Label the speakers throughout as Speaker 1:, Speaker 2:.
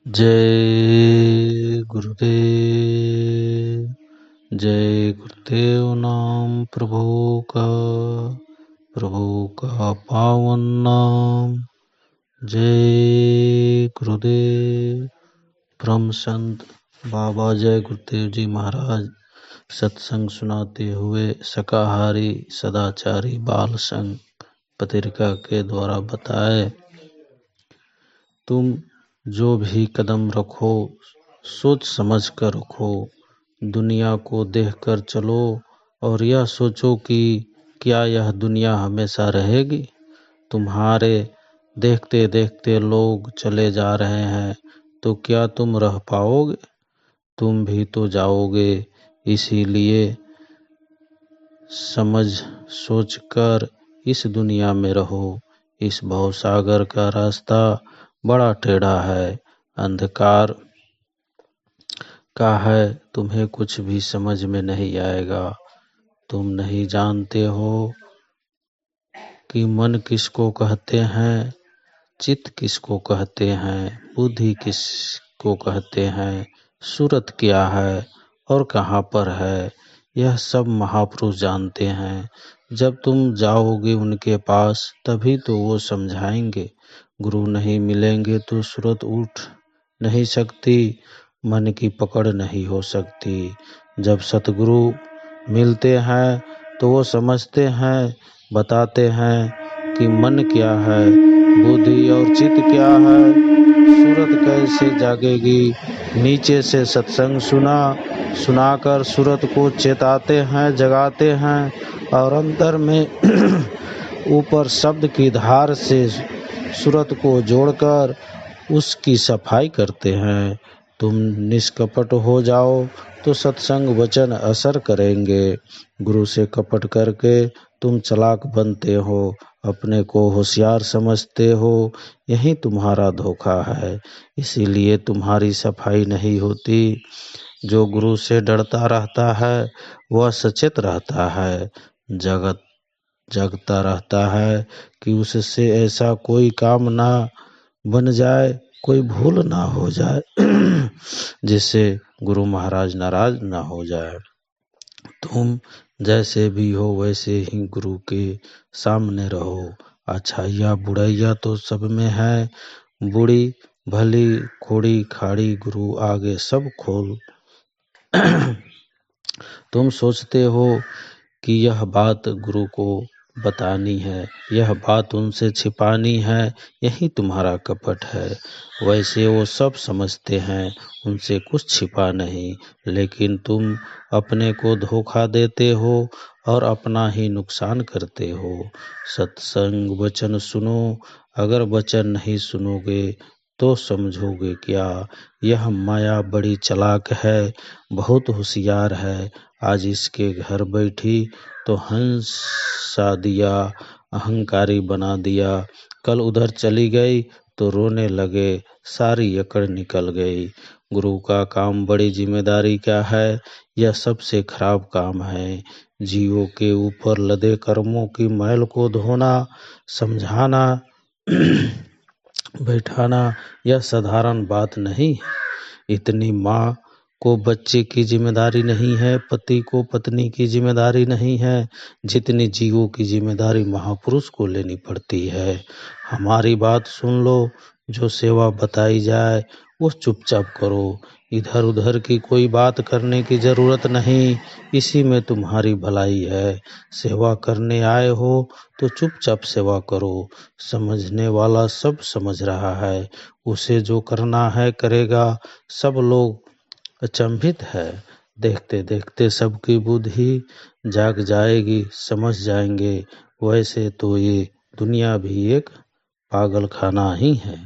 Speaker 1: जय गुरुदेव। जय गुरुदेव नाम प्रभु का पावन नाम। जय गुरुदेव। परम संत बाबा जय गुरुदेव जी महाराज सत्संग सुनाते हुए शाकाहारी सदाचारी बाल संघ पत्रिका के द्वारा बताए, तुम जो भी कदम रखो सोच समझ कर रखो। दुनिया को देखकर चलो और यह सोचो कि क्या यह दुनिया हमेशा रहेगी। तुम्हारे देखते देखते लोग चले जा रहे हैं तो क्या तुम रह पाओगे? तुम भी तो जाओगे। इसीलिए समझ सोच कर इस दुनिया में रहो। इस भवसागर का रास्ता बड़ा टेढ़ा है, अंधकार का है, तुम्हें कुछ भी समझ में नहीं आएगा। तुम नहीं जानते हो कि मन किसको कहते हैं, चित्त किसको कहते हैं, बुद्धि किसको कहते हैं, सूरत क्या है और कहाँ पर है, यह सब महापुरुष जानते हैं। जब तुम जाओगे उनके पास तभी तो वो समझाएंगे। गुरु नहीं मिलेंगे तो सूरत उठ नहीं सकती, मन की पकड़ नहीं हो सकती। जब सतगुरु मिलते हैं तो वो समझते हैं, बताते हैं कि मन क्या है, बुद्धि और चित्त क्या है, सूरत कैसे जागेगी। नीचे से सत्संग सुनाकर सूरत को चेताते हैं, जगाते हैं और अंतर में ऊपर शब्द की धार से सूरत को जोड़कर उसकी सफाई करते हैं। तुम निष्कपट हो जाओ तो सत्संग वचन असर करेंगे। गुरु से कपट करके तुम चालाक बनते हो, अपने को होशियार समझते हो, यही तुम्हारा धोखा है। इसीलिए तुम्हारी सफाई नहीं होती। जो गुरु से डरता रहता है वह सचेत रहता है, जगता रहता है कि उससे ऐसा कोई काम ना बन जाए, कोई भूल ना हो जाए जिससे गुरु महाराज नाराज ना हो जाए। तुम जैसे भी हो वैसे ही गुरु के सामने रहो। अच्छाइया बुराइया तो सब में है, बुरी भली खोड़ी खाड़ी गुरु आगे सब खोल। तुम सोचते हो कि यह बात गुरु को बतानी है, यह बात उनसे छिपानी है, यही तुम्हारा कपट है। वैसे वो सब समझते हैं, उनसे कुछ छिपा नहीं, लेकिन तुम अपने को धोखा देते हो और अपना ही नुकसान करते हो। सत्संग वचन सुनो, अगर वचन नहीं सुनोगे तो समझोगे क्या। यह माया बड़ी चालाक है, बहुत होशियार है। आज इसके घर बैठी तो हंस सा दिया, अहंकारी बना दिया। कल उधर चली गई तो रोने लगे, सारी अकड़ निकल गई। गुरु का काम बड़ी जिम्मेदारी का है, यह सबसे खराब काम है। जीवों के ऊपर लदे कर्मों की मैल को धोना, समझाना बैठाना यह साधारण बात नहीं है। इतनी माँ को बच्चे की जिम्मेदारी नहीं है, पति को पत्नी की जिम्मेदारी नहीं है, जितनी जीवों की जिम्मेदारी महापुरुष को लेनी पड़ती है। हमारी बात सुन लो, जो सेवा बताई जाए वो चुपचाप करो। इधर उधर की कोई बात करने की जरूरत नहीं, इसी में तुम्हारी भलाई है। सेवा करने आए हो तो चुपचाप सेवा करो। समझने वाला सब समझ रहा है, उसे जो करना है करेगा। सब लोग अचंभित है, देखते देखते सबकी बुद्धि जाग जाएगी, समझ जाएंगे। वैसे तो ये दुनिया भी एक पागल खाना ही है।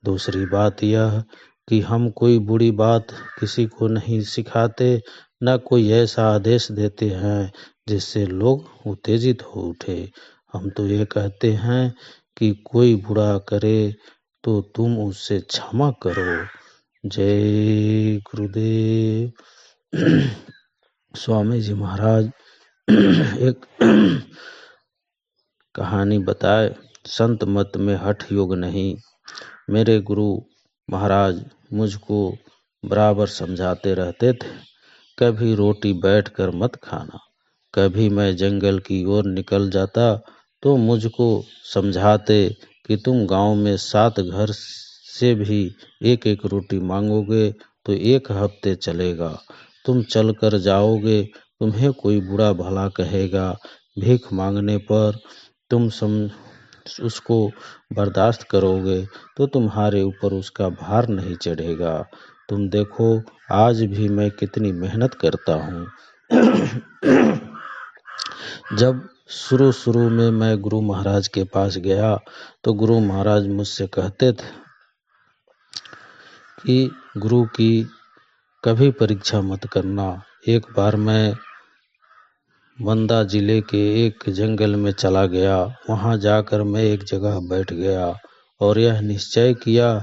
Speaker 1: दूसरी बात यह कि हम कोई बुरी बात किसी को नहीं सिखाते, न कोई ऐसा आदेश देते हैं जिससे लोग उत्तेजित हो उठे। हम तो ये कहते हैं कि कोई बुरा करे तो तुम उससे क्षमा करो। जय गुरुदेव। स्वामी जी महाराज एक कहानी बताए, संत मत में हठ योग नहीं। मेरे गुरु महाराज मुझको बराबर समझाते रहते थे, कभी रोटी बैठकर मत खाना। कभी मैं जंगल की ओर निकल जाता तो मुझको समझाते कि तुम गांव में 7 घर से भी एक एक रोटी मांगोगे तो 1 हफ्ते चलेगा। तुम चल कर जाओगे, तुम्हें कोई बुरा भला कहेगा, भीख मांगने पर तुम उसको बर्दाश्त करोगे तो तुम्हारे ऊपर उसका भार नहीं चढ़ेगा। तुम देखो आज भी मैं कितनी मेहनत करता हूँ। जब शुरू में मैं गुरु महाराज के पास गया तो गुरु महाराज मुझसे कहते थे कि गुरु की कभी परीक्षा मत करना। एक बार मैं मंदा जिले के एक जंगल में चला गया। वहां जाकर मैं एक जगह बैठ गया और यह निश्चय किया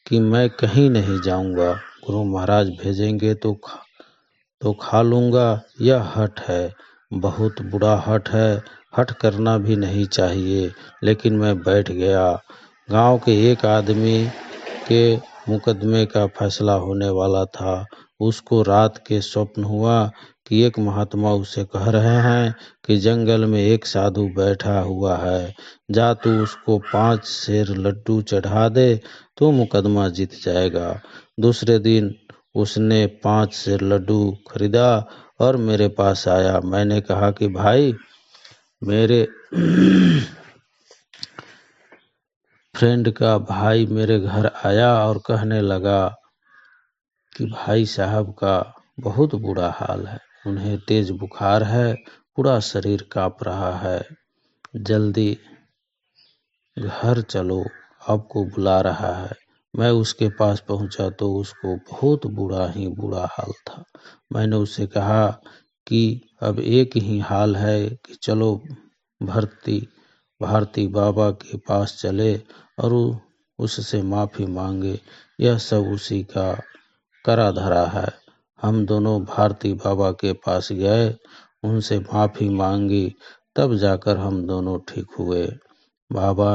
Speaker 1: कि मैं कहीं नहीं जाऊंगा। गुरु महाराज भेजेंगे तो खा लूंगा। यह हठ है, बहुत बुरा हठ है। हठ करना भी नहीं चाहिए, लेकिन मैं बैठ गया। गांव के एक आदमी के मुकदमे का फैसला होने वाला था। उसको रात के स्वप्न हुआ कि एक महात्मा उसे कह रहे हैं कि जंगल में एक साधु बैठा हुआ है, जा तू उसको 5 सेर लड्डू चढ़ा दे तो मुकदमा जीत जाएगा। दूसरे दिन उसने 5 सेर लड्डू खरीदा और मेरे पास आया। मैंने कहा कि भाई, मेरे फ्रेंड का भाई मेरे घर आया और कहने लगा कि भाई साहब का बहुत बुरा हाल है, उन्हें तेज बुखार है, पूरा शरीर कांप रहा है, जल्दी घर चलो, आपको बुला रहा है। मैं उसके पास पहुंचा तो उसको बहुत बुरा हाल था। मैंने उससे कहा कि अब एक ही हाल है कि चलो भारती बाबा के पास चले और उससे माफ़ी मांगे। यह सब उसी का करा धरा है। हम दोनों भारती बाबा के पास गए, उनसे माफ़ी मांगी, तब जाकर हम दोनों ठीक हुए। बाबा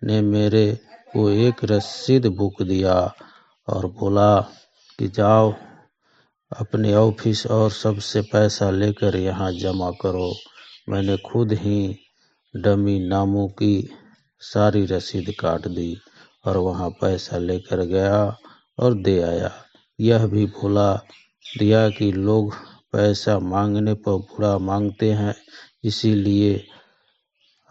Speaker 1: ने मेरे को एक रसीद बुक दिया और बोला कि जाओ अपने ऑफिस और सबसे पैसा लेकर यहाँ जमा करो। मैंने खुद ही डमी नामों की सारी रसीद काट दी और वहाँ पैसा लेकर गया और दे आया। यह भी भुला दिया कि लोग पैसा मांगने पर बुरा मांगते हैं, इसीलिए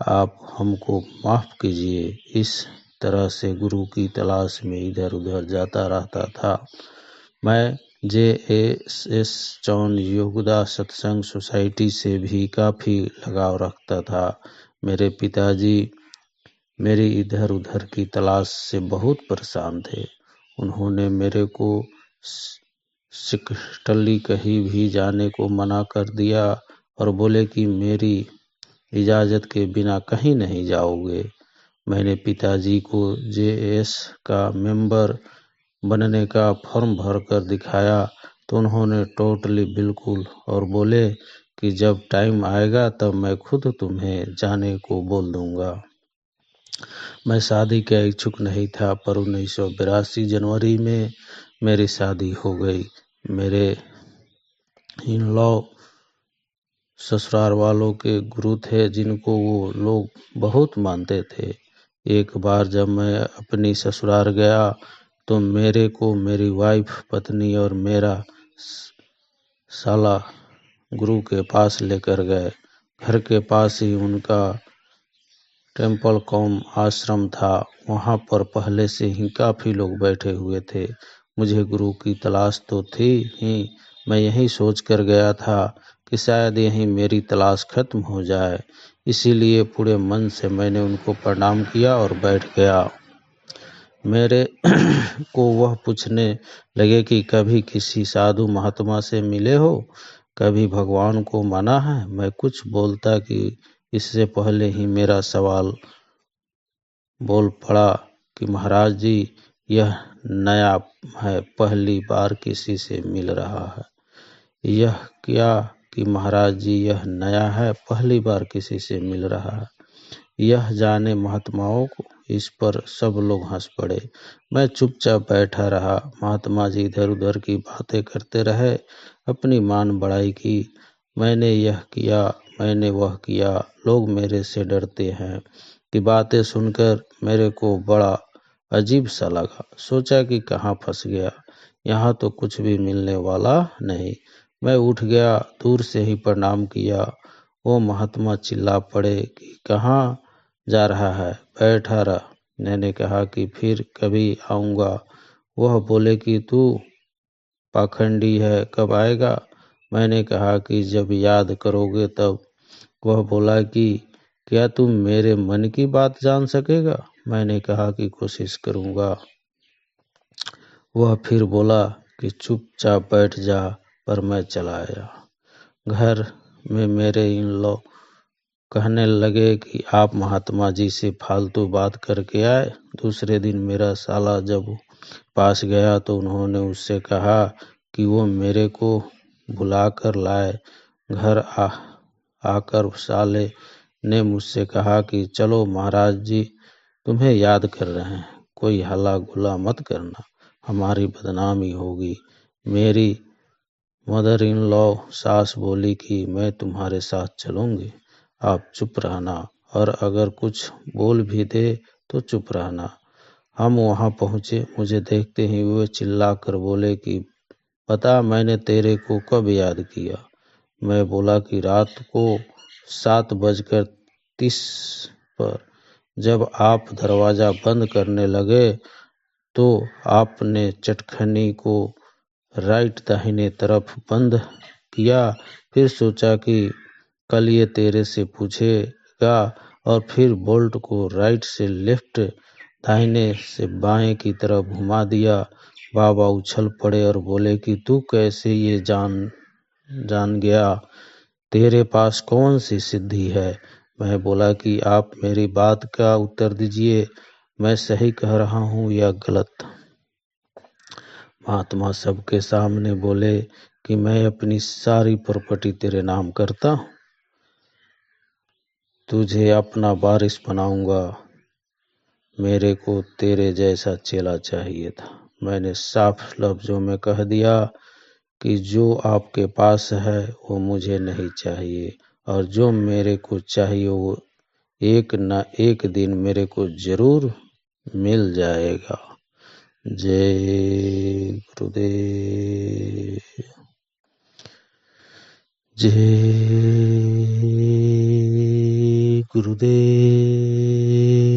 Speaker 1: आप हमको माफ़ कीजिए। इस तरह से गुरु की तलाश में इधर उधर जाता रहता था। मैं JSS चौन योगदा सत्संग सोसाइटी से भी काफ़ी लगाव रखता था। मेरे पिताजी मेरी इधर उधर की तलाश से बहुत परेशान थे। उन्होंने मेरे को सिकटली कहीं भी जाने को मना कर दिया और बोले कि मेरी इजाज़त के बिना कहीं नहीं जाओगे। मैंने पिताजी को JS का मेंबर बनने का फॉर्म भर कर दिखाया तो उन्होंने टोटली बिल्कुल और बोले कि जब टाइम आएगा तब मैं खुद तुम्हें जाने को बोल दूंगा। मैं शादी का इच्छुक नहीं था, पर 1982 जनवरी में मेरी शादी हो गई। मेरे इन लॉ ससुराल वालों के गुरु थे जिनको वो लोग बहुत मानते थे। एक बार जब मैं अपनी ससुराल गया तो मेरे को मेरी वाइफ पत्नी और मेरा साला गुरु के पास लेकर गए। घर के पास ही उनका टेम्पल कॉम आश्रम था। वहाँ पर पहले से ही काफ़ी लोग बैठे हुए थे। मुझे गुरु की तलाश तो थी ही। मैं यही सोच कर गया था कि शायद यहीं मेरी तलाश खत्म हो जाए, इसीलिए पूरे मन से मैंने उनको प्रणाम किया और बैठ गया। मेरे को वह पूछने लगे कि कभी किसी साधु महात्मा से मिले हो, कभी भगवान को माना है। मैं कुछ बोलता कि इससे पहले ही मेरा सवाल बोल पड़ा कि महाराज जी, यह नया है, पहली बार किसी से मिल रहा है। यह क्या कि महाराज जी, यह नया है, पहली बार किसी से मिल रहा है। यह जाने महात्माओं को इस पर सब लोग हंस पड़े। मैं चुपचाप बैठा रहा। महात्मा जी इधर उधर की बातें करते रहे, अपनी मान बढ़ाई की। मैंने यह किया, मैंने वह किया। लोग मेरे से डरते हैं कि बातें सुनकर मेरे को बड़ा अजीब सा लगा। सोचा कि कहाँ फंस गया, यहाँ तो कुछ भी मिलने वाला नहीं। मैं उठ गया, दूर से ही प्रणाम किया। वो महात्मा चिल्ला पड़े कि कहाँ जा रहा है, बैठा रह। मैंने कहा कि फिर कभी आऊँगा। वह बोले कि तू पाखंडी है, कब आएगा? मैंने कहा कि जब याद करोगे तब। वह बोला कि क्या तुम मेरे मन की बात जान सकेगा? मैंने कहा कि कोशिश करूँगा। वह फिर बोला कि चुपचाप बैठ जा, पर मैं चला आया। घर में मेरे इन लॉ कहने लगे कि आप महात्मा जी से फालतू बात करके आए। दूसरे दिन मेरा साला जब पास गया तो उन्होंने उससे कहा कि वो मेरे को बुला कर लाए। घर आकर साले ने मुझसे कहा कि चलो महाराज जी तुम्हें याद कर रहे हैं, कोई हल्ला गुल्ला मत करना, हमारी बदनामी होगी। मेरी मदर इन लॉ सास बोली कि मैं तुम्हारे साथ चलूंगी, आप चुप रहना, और अगर कुछ बोल भी दे तो चुप रहना। हम वहां पहुंचे। मुझे देखते ही वे चिल्ला कर बोले कि बता मैंने तेरे को कब याद किया। मैं बोला कि रात को 7:30 पर जब आप दरवाजा बंद करने लगे तो आपने चटखनी को राइट दाहिने तरफ बंद किया। फिर सोचा कि कल ये तेरे से पूछेगा, और फिर बोल्ट को राइट से लेफ्ट, दाहिने से बाएं की तरफ घुमा दिया। बाबा उछल पड़े और बोले कि तू कैसे ये जान गया, तेरे पास कौन सी सिद्धि है? मैं बोला कि आप मेरी बात का उत्तर दीजिए, मैं सही कह रहा हूँ या गलत? महात्मा सबके सामने बोले कि मैं अपनी सारी प्रॉपर्टी तेरे नाम करता हूँ, तुझे अपना वारिस बनाऊंगा। मेरे को तेरे जैसा चेला चाहिए था। मैंने साफ लफ्जों में कह दिया कि जो आपके पास है वो मुझे नहीं चाहिए, और जो मेरे को चाहिए वो एक न एक दिन मेरे को जरूर मिल जाएगा। जय गुरुदेव, जय गुरुदेव।